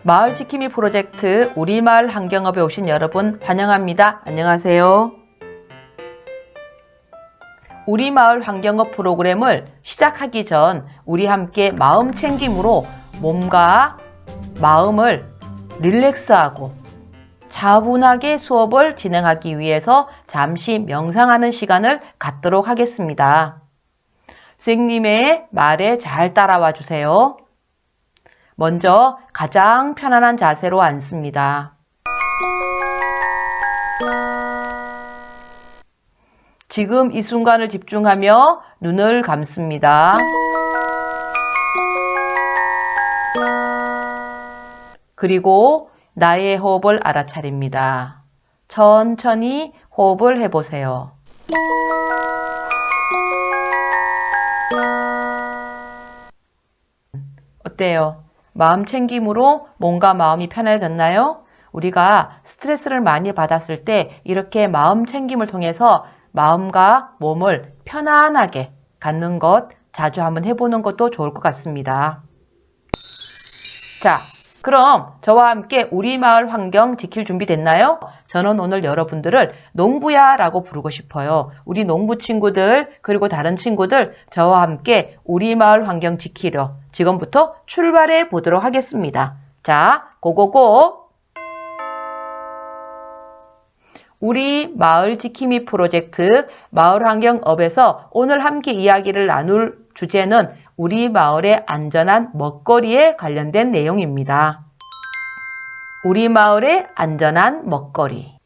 마을 지킴이 프로젝트 우리마을 환경업에 오신 여러분 환영합니다. 안녕하세요. 우리마을 환경업 프로그램을 시작하기 전 우리 함께 마음 챙김으로 몸과 마음을 릴렉스하고 차분하게 수업을 진행하기 위해서 잠시 명상하는 시간을 갖도록 하겠습니다. 선생님의 말에 잘 따라와 주세요. 먼저 가장 편안한 자세로 앉습니다. 지금 이 순간을 집중하며 눈을 감습니다. 그리고 나의 호흡을 알아차립니다. 천천히 호흡을 해보세요. 어때요? 마음 챙김으로 몸과 마음이 편해졌나요? 우리가 스트레스를 많이 받았을 때 이렇게 마음 챙김을 통해서 마음과 몸을 편안하게 갖는 것 자주 한번 해보는 것도 좋을 것 같습니다. 자, 그럼 저와 함께 우리 마을 환경 지킬 준비 됐나요? 저는 오늘 여러분들을 농부야 라고 부르고 싶어요. 우리 농부 친구들 그리고 다른 친구들 저와 함께 우리 마을 환경 지키려 지금부터 출발해 보도록 하겠습니다. 자, 고고고! 우리 마을 지킴이 프로젝트 마을환경업에서 오늘 함께 이야기를 나눌 주제는 우리 마을의 안전한 먹거리에 관련된 내용입니다. 우리 마을의 안전한 먹거리.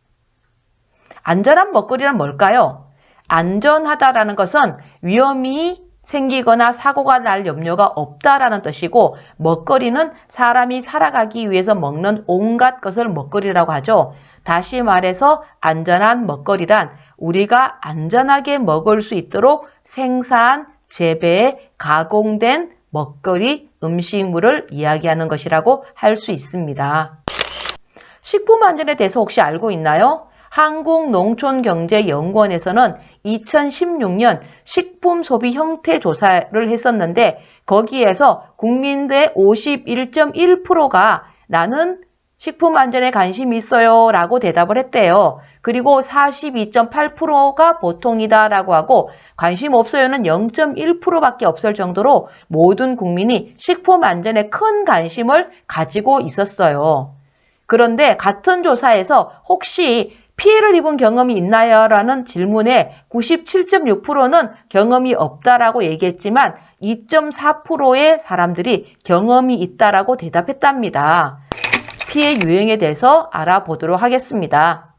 안전한 먹거리란 뭘까요? 안전하다라는 것은 위험이 생기거나 사고가 날 염려가 없다라는 뜻이고, 먹거리는 사람이 살아가기 위해서 먹는 온갖 것을 먹거리라고 하죠. 다시 말해서 안전한 먹거리란 우리가 안전하게 먹을 수 있도록 생산, 재배, 가공된 먹거리, 음식물을 이야기하는 것이라고 할 수 있습니다. 식품 안전에 대해서 혹시 알고 있나요? 한국농촌경제연구원에서는 2016년 식품 소비 형태 조사를 했었는데 거기에서 국민들의 51.1%가 나는 식품 안전에 관심이 있어요 라고 대답을 했대요. 그리고 42.8%가 보통이다 라고 하고 관심 없어요는 0.1%밖에 없을 정도로 모든 국민이 식품 안전에 큰 관심을 가지고 있었어요. 그런데 같은 조사에서 혹시 피해를 입은 경험이 있나요? 라는 질문에 97.6%는 경험이 없다라고 얘기했지만 2.4%의 사람들이 경험이 있다라고 대답했답니다. 피해 유형에 대해서 알아보도록 하겠습니다.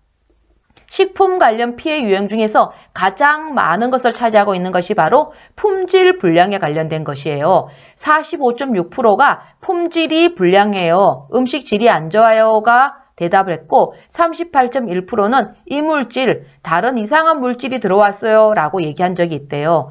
식품 관련 피해 유형 중에서 가장 많은 것을 차지하고 있는 것이 바로 품질 불량에 관련된 것이에요. 45.6%가 품질이 불량해요. 음식 질이 안 좋아요가 대답을 했고 38.1%는 이물질, 다른 이상한 물질이 들어왔어요 라고 얘기한 적이 있대요.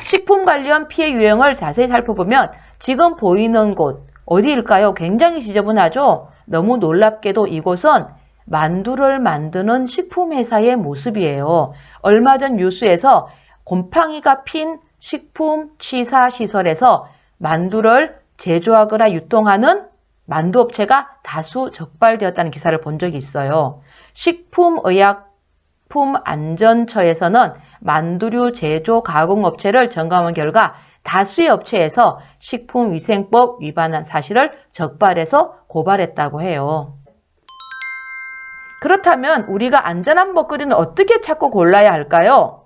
식품 관련 피해 유형을 자세히 살펴보면 지금 보이는 곳 어디일까요? 굉장히 지저분하죠? 너무 놀랍게도 이곳은 만두를 만드는 식품회사의 모습이에요. 얼마 전 뉴스에서 곰팡이가 핀 식품 취사 시설에서 만두를 제조하거나 유통하는 만두업체가 다수 적발되었다는 기사를 본 적이 있어요. 식품의약품안전처에서는 만두류 제조 가공업체를 점검한 결과 다수의 업체에서 식품위생법 위반한 사실을 적발해서 고발했다고 해요. 그렇다면 우리가 안전한 먹거리는 어떻게 찾고 골라야 할까요?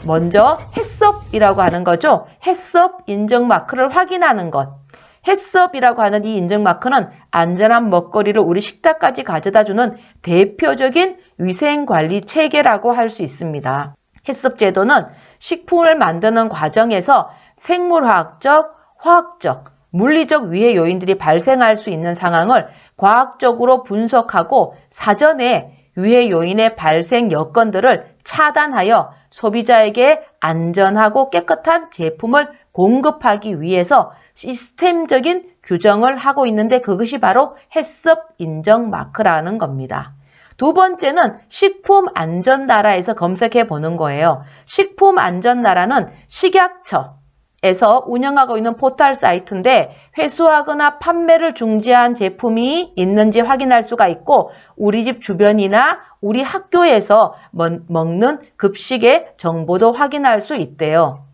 먼저 햇섭이라고 하는 거죠. 햇섭 인증 마크를 확인하는 것. 햇섭이라고 하는 이 인증 마크는 안전한 먹거리를 우리 식탁까지 가져다주는 대표적인 위생관리 체계라고 할 수 있습니다. 햇섭 제도는 식품을 만드는 과정에서 생물화학적, 화학적, 물리적 위해 요인들이 발생할 수 있는 상황을 과학적으로 분석하고 사전에 위해 요인의 발생 여건들을 차단하여 소비자에게 안전하고 깨끗한 제품을 공급하기 위해서 시스템적인 규정을 하고 있는데 그것이 바로 햇섭 인증 마크라는 겁니다. 두 번째는 식품안전나라에서 검색해 보는 거예요. 식품안전나라는 식약처, 에서 운영하고 있는 포털 사이트인데 회수하거나 판매를 중지한 제품이 있는지 확인할 수가 있고 우리 집 주변이나 우리 학교에서 먹는 급식의 정보도 확인할 수 있대요.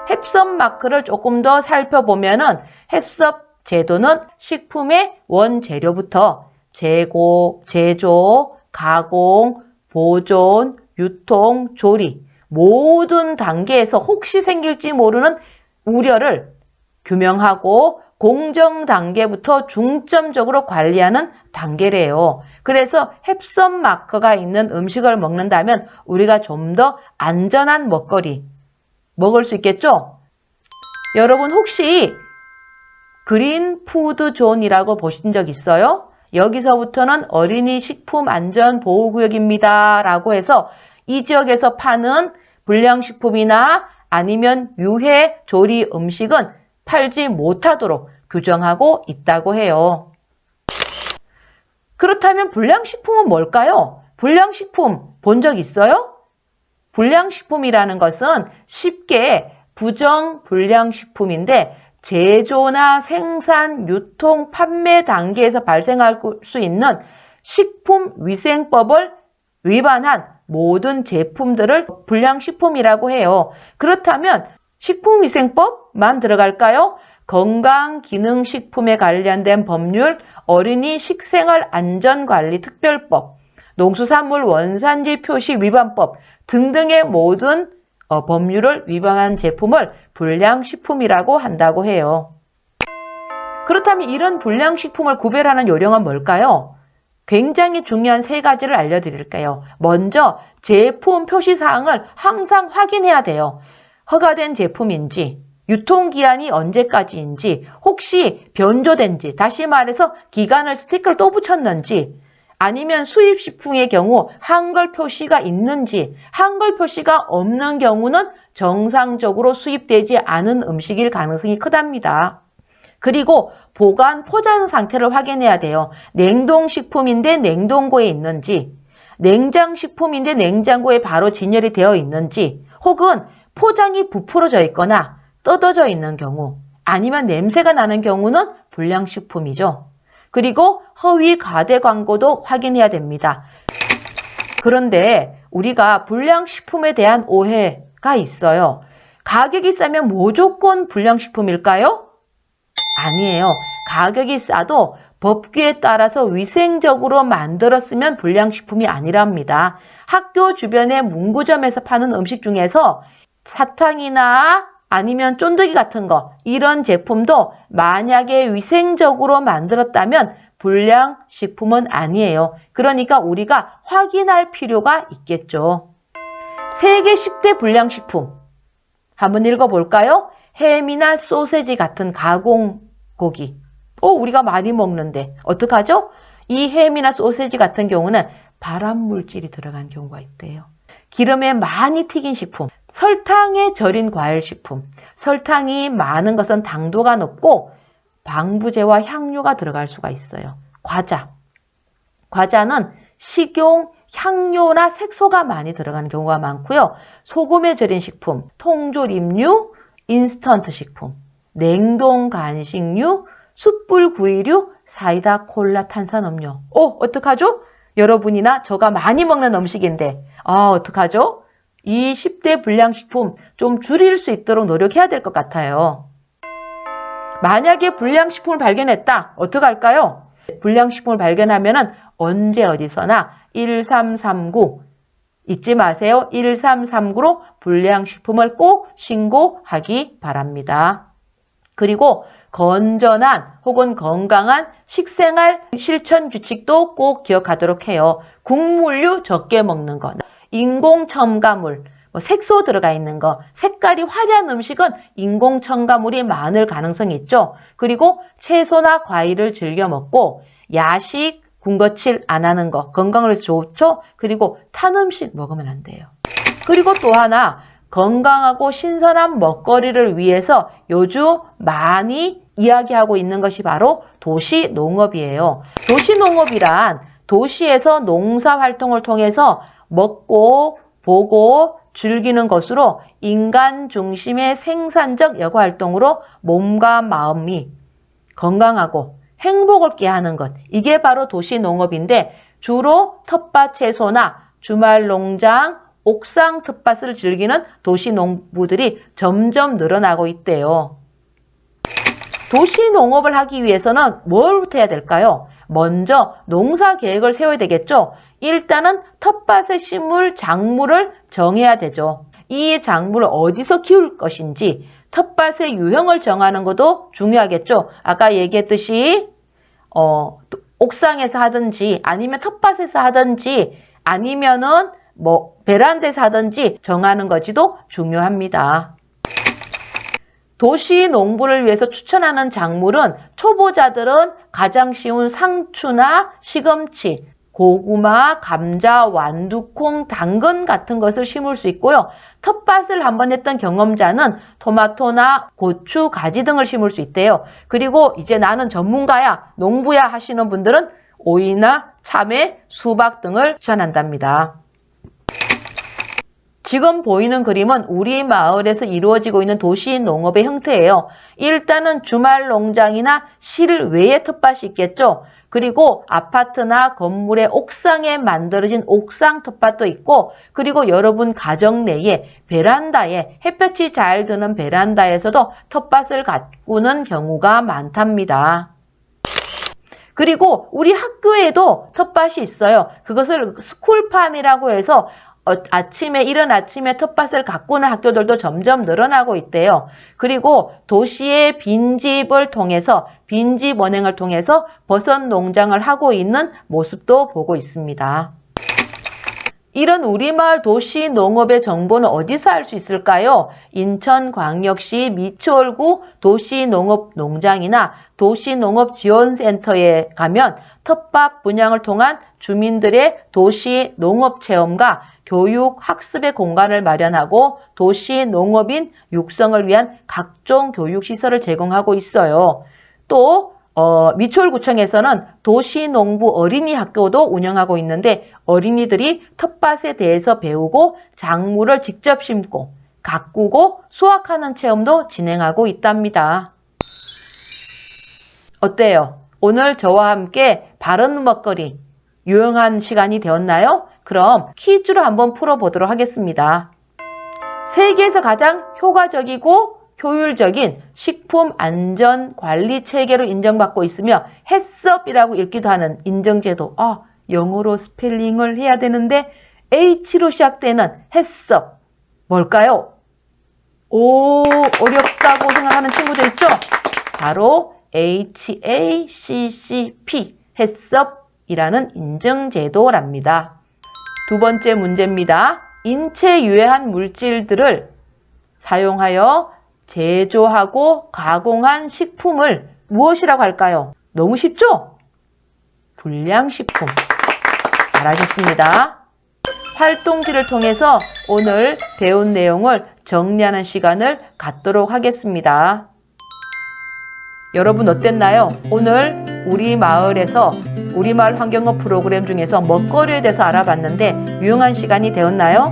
햅섭 마크를 조금 더 살펴보면은 햅섭 제도는 식품의 원재료부터 재고, 제조, 가공, 보존, 유통, 조리 모든 단계에서 혹시 생길지 모르는 우려를 규명하고 공정 단계부터 중점적으로 관리하는 단계래요. 그래서 햅섭 마크가 있는 음식을 먹는다면 우리가 좀 더 안전한 먹거리 먹을 수 있겠죠? 여러분 혹시 그린 푸드 존이라고 보신 적 있어요? 여기서부터는 어린이 식품 안전 보호구역입니다. 라고 해서 이 지역에서 파는 불량식품이나 아니면 유해 조리 음식은 팔지 못하도록 규정하고 있다고 해요. 그렇다면 불량식품은 뭘까요? 불량식품 본 적 있어요? 불량식품이라는 것은 쉽게 부정 불량식품인데 제조나 생산, 유통, 판매 단계에서 발생할 수 있는 식품위생법을 위반한 모든 제품들을 불량식품이라고 해요. 그렇다면 식품위생법만 들어갈까요? 건강기능식품에 관련된 법률, 어린이 식생활 안전관리 특별법, 농수산물 원산지 표시 위반법 등등의 모든 법률을 위반한 제품을 불량식품이라고 한다고 해요. 그렇다면 이런 불량식품을 구별하는 요령은 뭘까요? 굉장히 중요한 세 가지를 알려드릴게요. 먼저 제품 표시사항을 항상 확인해야 돼요. 허가된 제품인지, 유통기한이 언제까지인지, 혹시 변조된지, 다시 말해서 기간을 스티커를 또 붙였는지, 아니면 수입식품의 경우 한글 표시가 있는지, 한글 표시가 없는 경우는 정상적으로 수입되지 않은 음식일 가능성이 크답니다. 그리고 보관, 포장 상태를 확인해야 돼요. 냉동식품인데 냉동고에 있는지, 냉장식품인데 냉장고에 바로 진열이 되어 있는지, 혹은 포장이 부풀어져 있거나 뜯어져 있는 경우, 아니면 냄새가 나는 경우는 불량식품이죠. 그리고 허위 과대 광고도 확인해야 됩니다. 그런데 우리가 불량식품에 대한 오해가 있어요. 가격이 싸면 무조건 불량식품일까요? 아니에요. 가격이 싸도 법규에 따라서 위생적으로 만들었으면 불량식품이 아니랍니다. 학교 주변의 문구점에서 파는 음식 중에서 사탕이나 아니면 쫀득이 같은 거 이런 제품도 만약에 위생적으로 만들었다면 불량식품은 아니에요. 그러니까 우리가 확인할 필요가 있겠죠. 세계 10대 불량식품 한번 읽어볼까요? 햄이나 소세지 같은 가공고기. 우리가 많이 먹는데 어떡하죠? 이 햄이나 소세지 같은 경우는 발암물질이 들어간 경우가 있대요. 기름에 많이 튀긴 식품, 설탕에 절인 과일식품, 설탕이 많은 것은 당도가 높고 방부제와 향료가 들어갈 수가 있어요. 과자는 식용, 향료나 색소가 많이 들어가는 경우가 많고요. 소금에 절인 식품, 통조림류, 인스턴트 식품, 냉동 간식류, 숯불 구이류, 사이다, 콜라, 탄산음료. 어떡하죠? 여러분이나 저가 많이 먹는 음식인데 어떡하죠? 이 10대 불량식품 좀 줄일 수 있도록 노력해야 될 것 같아요. 만약에 불량식품을 발견했다. 어떡할까요? 불량식품을 발견하면 언제 어디서나 1339 잊지 마세요. 1339로 불량식품을 꼭 신고하기 바랍니다. 그리고 건전한 혹은 건강한 식생활 실천 규칙도 꼭 기억하도록 해요. 국물류 적게 먹는 것, 인공 첨가물, 색소 들어가 있는 거, 색깔이 화려한 음식은 인공 첨가물이 많을 가능성이 있죠. 그리고 채소나 과일을 즐겨 먹고 야식, 군것질 안 하는 거 건강을 위해서 좋죠. 그리고 탄 음식 먹으면 안 돼요. 그리고 또 하나 건강하고 신선한 먹거리를 위해서 요즘 많이 이야기하고 있는 것이 바로 도시농업이에요. 도시농업이란 도시에서 농사활동을 통해서 먹고 보고 즐기는 것으로 인간 중심의 생산적 여가활동으로 몸과 마음이 건강하고 행복을 꾀하는 것. 이게 바로 도시농업인데 주로 텃밭 채소나 주말 농장, 옥상 텃밭을 즐기는 도시농부들이 점점 늘어나고 있대요. 도시농업을 하기 위해서는 뭘부터 해야 될까요? 먼저 농사 계획을 세워야 되겠죠. 일단은 텃밭에 심을 작물을 정해야 되죠. 이 작물을 어디서 키울 것인지 텃밭의 유형을 정하는 것도 중요하겠죠. 아까 얘기했듯이 옥상에서 하든지 아니면 텃밭에서 하든지 아니면은 베란다에서 하든지 정하는 것이도 중요합니다. 도시 농부를 위해서 추천하는 작물은 초보자들은 가장 쉬운 상추나 시금치, 고구마, 감자, 완두콩, 당근 같은 것을 심을 수 있고요. 텃밭을 한번 했던 경험자는 토마토나 고추, 가지 등을 심을 수 있대요. 그리고 이제 나는 전문가야, 농부야 하시는 분들은 오이나 참외, 수박 등을 추천한답니다. 지금 보이는 그림은 우리 마을에서 이루어지고 있는 도시 농업의 형태예요. 일단은 주말 농장이나 실외의 텃밭이 있겠죠. 그리고 아파트나 건물의 옥상에 만들어진 옥상 텃밭도 있고, 그리고 여러분 가정 내에 베란다에 햇볕이 잘 드는 베란다에서도 텃밭을 가꾸는 경우가 많답니다. 그리고 우리 학교에도 텃밭이 있어요. 그것을 스쿨팜이라고 해서 이른 아침에 텃밭을 가꾸는 학교들도 점점 늘어나고 있대요. 그리고 도시의 빈집을 통해서 빈집 원행을 통해서 버섯 농장을 하고 있는 모습도 보고 있습니다. 이런 우리마을 도시 농업의 정보는 어디서 알 수 있을까요? 인천광역시 미추홀구 도시농업 농장이나 도시농업지원센터에 가면 텃밭 분양을 통한 주민들의 도시농업 체험과 교육, 학습의 공간을 마련하고 도시농업인 육성을 위한 각종 교육시설을 제공하고 있어요. 또 미추홀구청에서는 도시농부 어린이 학교도 운영하고 있는데 어린이들이 텃밭에 대해서 배우고 작물을 직접 심고 가꾸고 수확하는 체험도 진행하고 있답니다. 어때요? 오늘 저와 함께 바른 먹거리 유용한 시간이 되었나요? 그럼 퀴즈로 한번 풀어보도록 하겠습니다. 세계에서 가장 효과적이고 효율적인 식품 안전 관리 체계로 인정받고 있으며 해썹이라고 읽기도 하는 인정제도. 영어로 스펠링을 해야 되는데 H로 시작되는 해썹. 뭘까요? 어렵다고 생각하는 친구들 있죠? 바로 HACCP, 해썹이라는 인증제도랍니다. 두 번째 문제입니다. 인체 유해한 물질들을 사용하여 제조하고 가공한 식품을 무엇이라고 할까요? 너무 쉽죠? 불량식품. 잘하셨습니다. 활동지를 통해서 오늘 배운 내용을 정리하는 시간을 갖도록 하겠습니다. 여러분 어땠나요? 오늘 우리 마을에서 우리 마을 환경업 프로그램 중에서 먹거리에 대해서 알아봤는데 유용한 시간이 되었나요?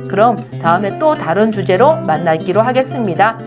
그럼 다음에 또 다른 주제로 만나기로 하겠습니다.